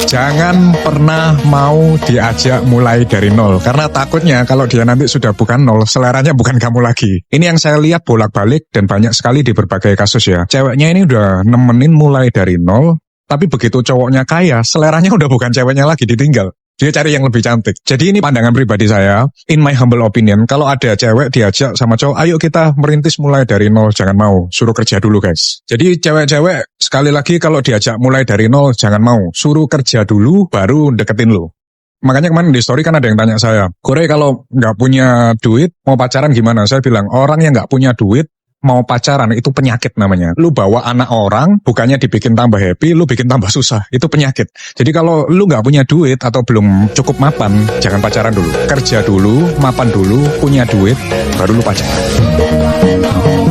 Jangan pernah mau diajak mulai dari nol, karena takutnya kalau dia nanti sudah bukan nol, seleranya bukan kamu lagi. Ini yang saya lihat bolak-balik dan banyak sekali di berbagai kasus ya. Ceweknya ini udah nemenin mulai dari nol, tapi begitu cowoknya kaya, seleranya udah bukan ceweknya lagi, ditinggal. Dia cari yang lebih cantik. Jadi ini pandangan pribadi saya, in my humble opinion, kalau ada cewek diajak sama cowok, ayo kita merintis mulai dari nol, jangan mau, suruh kerja dulu guys. Jadi cewek-cewek, sekali lagi kalau diajak mulai dari nol, jangan mau, suruh kerja dulu, baru deketin lo. Makanya kemarin di story kan ada yang tanya saya, Kore kalau nggak punya duit, mau pacaran gimana? Saya bilang, orang yang nggak punya duit, mau pacaran itu penyakit namanya. Lu bawa anak orang, bukannya dibikin tambah happy, lu bikin tambah susah. Itu penyakit. Jadi kalau lu nggak punya duit atau belum cukup mapan, jangan pacaran dulu. Kerja dulu, mapan dulu, punya duit, baru lu pacaran.